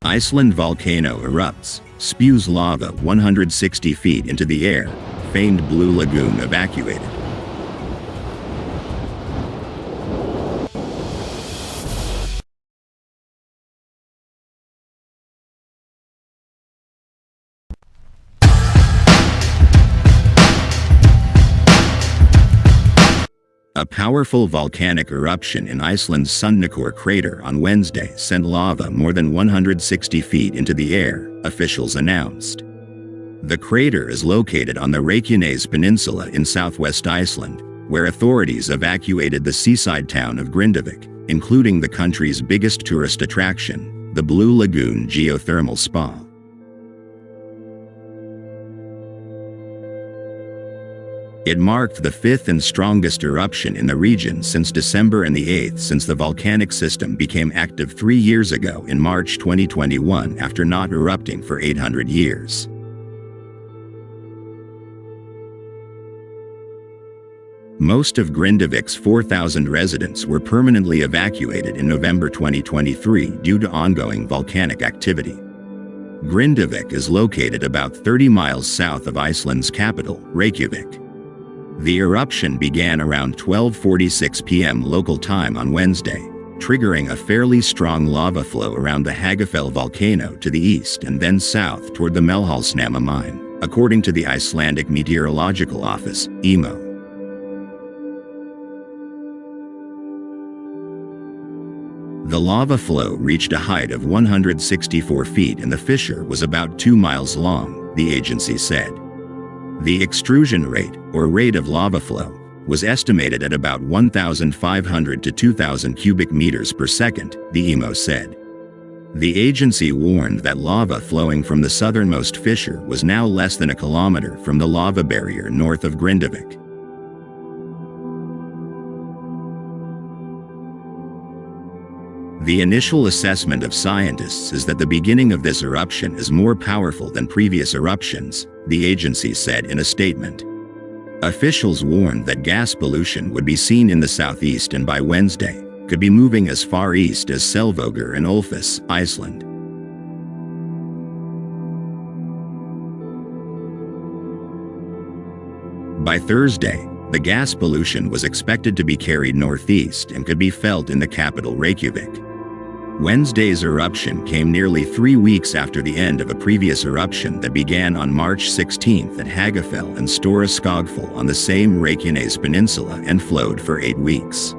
Iceland volcano erupts, spews lava 160 feet into the air, famed Blue Lagoon evacuated. A powerful volcanic eruption in Iceland's Sundhnúkur crater on Wednesday sent lava more than 160 feet into the air, officials announced. The crater is located on the Reykjanes Peninsula in southwest Iceland, where authorities evacuated the seaside town of Grindavík, including the country's biggest tourist attraction, the Blue Lagoon geothermal spa. It marked the fifth and strongest eruption in the region since December and the eighth since the volcanic system became active 3 years ago in March 2021 after not erupting for 800 years. Most of Grindavík's 4,000 residents were permanently evacuated in November 2023 due to ongoing volcanic activity. Grindavík is located about 30 miles south of Iceland's capital, Reykjavik. The eruption began around 12:46 p.m. local time on Wednesday, triggering a fairly strong lava flow around the Hagafell volcano to the east and then south toward the Melhalsnama mine, according to the Icelandic Meteorological Office, IMO. The lava flow reached a height of 164 feet and the fissure was about 2 miles long, the agency said. The extrusion rate, or rate of lava flow, was estimated at about 1,500 to 2,000 cubic meters per second, the IMO said. The agency warned that lava flowing from the southernmost fissure was now less than a kilometer from the lava barrier north of Grindavík. The initial assessment of scientists is that the beginning of this eruption is more powerful than previous eruptions, the agency said in a statement. Officials warned that gas pollution would be seen in the southeast and by Wednesday, could be moving as far east as Selvogur and Ölfus, Iceland. By Thursday, the gas pollution was expected to be carried northeast and could be felt in the capital Reykjavik. Wednesday's eruption came nearly 3 weeks after the end of a previous eruption that began on March 16 at Hagafell and Stóra Skógfell on the same Reykjanes Peninsula and flowed for 8 weeks.